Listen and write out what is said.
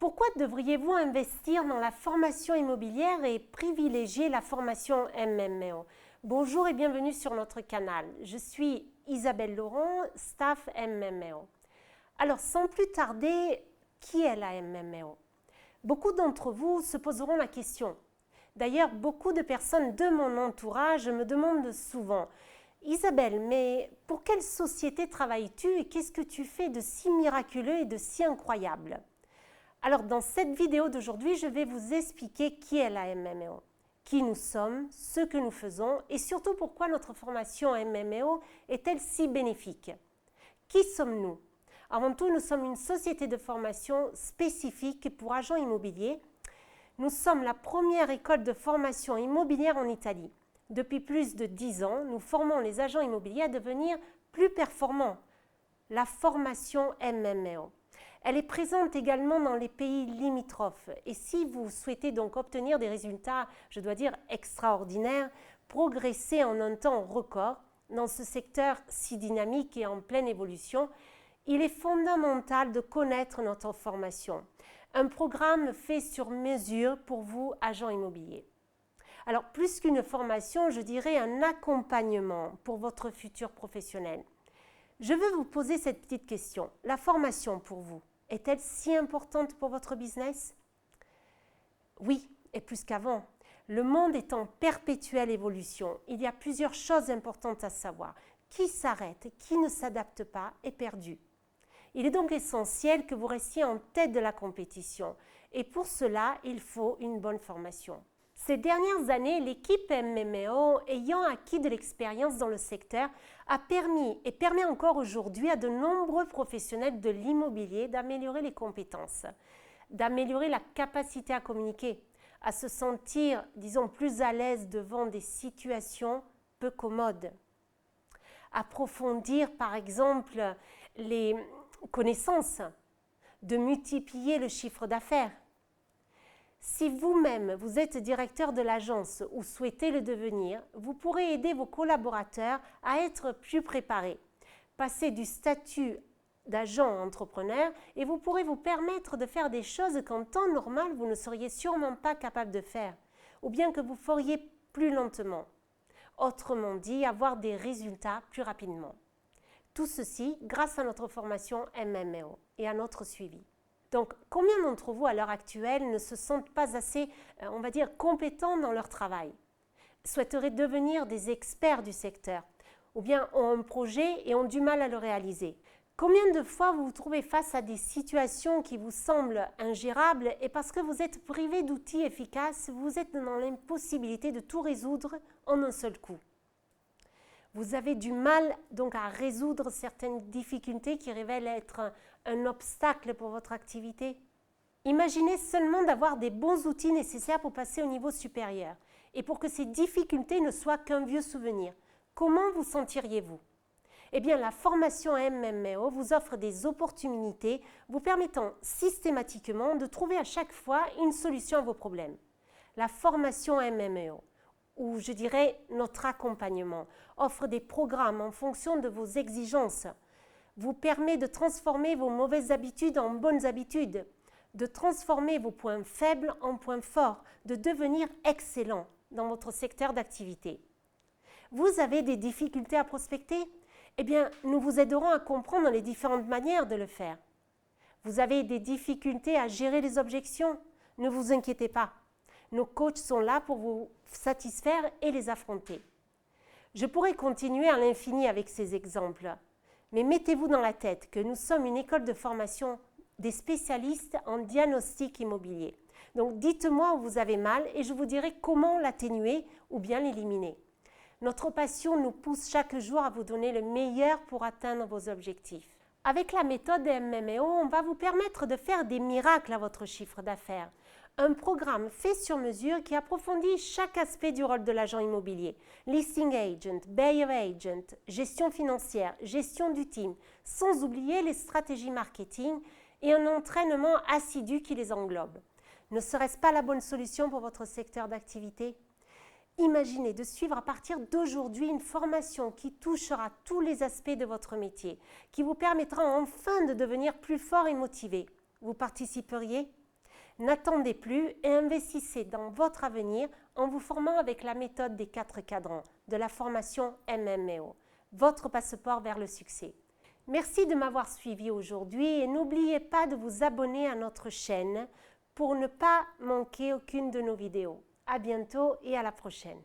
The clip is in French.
Pourquoi devriez-vous investir dans la formation immobilière et privilégier la formation MMO? Bonjour et bienvenue sur notre canal. Je suis Isabelle Laurent, staff MMO. Alors sans plus tarder, qui est la MMO? Beaucoup d'entre vous se poseront la question. D'ailleurs, beaucoup de personnes de mon entourage me demandent souvent « Isabelle, mais pour quelle société travailles-tu et qu'est-ce que tu fais de si miraculeux et de si incroyable ?» Alors dans cette vidéo d'aujourd'hui, je vais vous expliquer qui est la MMO, qui nous sommes, ce que nous faisons et surtout pourquoi notre formation MMO est-elle si bénéfique. Qui sommes-nous? Avant tout, nous sommes une société de formation spécifique pour agents immobiliers. Nous sommes la première école de formation immobilière en Italie. Depuis plus de 10 ans, nous formons les agents immobiliers à devenir plus performants. La formation MMO. Elle est présente également dans les pays limitrophes. Et si vous souhaitez donc obtenir des résultats, je dois dire, extraordinaires, progresser en un temps record dans ce secteur si dynamique et en pleine évolution, il est fondamental de connaître notre formation. Un programme fait sur mesure pour vous, agents immobiliers. Alors, plus qu'une formation, je dirais un accompagnement pour votre futur professionnel. Je veux vous poser cette petite question. La formation pour vous, est-elle si importante pour votre business? Oui, et plus qu'avant. Le monde est en perpétuelle évolution. Il y a plusieurs choses importantes à savoir. Qui s'arrête, qui ne s'adapte pas est perdu. Il est donc essentiel que vous restiez en tête de la compétition. Et pour cela, il faut une bonne formation. Ces dernières années, l'équipe MMO, ayant acquis de l'expérience dans le secteur, a permis et permet encore aujourd'hui à de nombreux professionnels de l'immobilier d'améliorer les compétences, d'améliorer la capacité à communiquer, à se sentir, disons, plus à l'aise devant des situations peu commodes. Approfondir, par exemple, les connaissances, de multiplier le chiffre d'affaires. Si vous-même, vous êtes directeur de l'agence ou souhaitez le devenir, vous pourrez aider vos collaborateurs à être plus préparés, passer du statut d'agent entrepreneur et vous pourrez vous permettre de faire des choses qu'en temps normal, vous ne seriez sûrement pas capable de faire, ou bien que vous feriez plus lentement. Autrement dit, avoir des résultats plus rapidement. Tout ceci grâce à notre formation MMO et à notre suivi. Donc, combien d'entre vous à l'heure actuelle ne se sentent pas assez, on va dire, compétents dans leur travail, souhaiteraient devenir des experts du secteur, ou bien ont un projet et ont du mal à le réaliser? Combien de fois vous vous trouvez face à des situations qui vous semblent ingérables et parce que vous êtes privé d'outils efficaces, vous êtes dans l'impossibilité de tout résoudre en un seul coup? Vous avez du mal donc à résoudre certaines difficultés qui révèlent être un obstacle pour votre activité. Imaginez seulement d'avoir des bons outils nécessaires pour passer au niveau supérieur et pour que ces difficultés ne soient qu'un vieux souvenir. Comment vous sentiriez-vous? Eh bien, la formation MMO vous offre des opportunités vous permettant systématiquement de trouver à chaque fois une solution à vos problèmes. La formation MMO, ou je dirais notre accompagnement, offre des programmes en fonction de vos exigences, vous permet de transformer vos mauvaises habitudes en bonnes habitudes, de transformer vos points faibles en points forts, de devenir excellent dans votre secteur d'activité. Vous avez des difficultés à prospecter? Eh bien, nous vous aiderons à comprendre les différentes manières de le faire. Vous avez des difficultés à gérer les objections? Ne vous inquiétez pas. Nos coachs sont là pour vous satisfaire et les affronter. Je pourrais continuer à l'infini avec ces exemples, mais mettez-vous dans la tête que nous sommes une école de formation des spécialistes en diagnostic immobilier. Donc dites-moi où vous avez mal et je vous dirai comment l'atténuer ou bien l'éliminer. Notre passion nous pousse chaque jour à vous donner le meilleur pour atteindre vos objectifs. Avec la méthode MMO, on va vous permettre de faire des miracles à votre chiffre d'affaires. Un programme fait sur mesure qui approfondit chaque aspect du rôle de l'agent immobilier. Listing agent, buyer agent, gestion financière, gestion du team, sans oublier les stratégies marketing et un entraînement assidu qui les englobe. Ne serait-ce pas la bonne solution pour votre secteur d'activité? Imaginez de suivre à partir d'aujourd'hui une formation qui touchera tous les aspects de votre métier, qui vous permettra enfin de devenir plus fort et motivé. Vous participeriez? N'attendez plus et investissez dans votre avenir en vous formant avec la méthode des 4 cadrans de la formation MMEO, votre passeport vers le succès. Merci de m'avoir suivi aujourd'hui et n'oubliez pas de vous abonner à notre chaîne pour ne pas manquer aucune de nos vidéos. À bientôt et à la prochaine.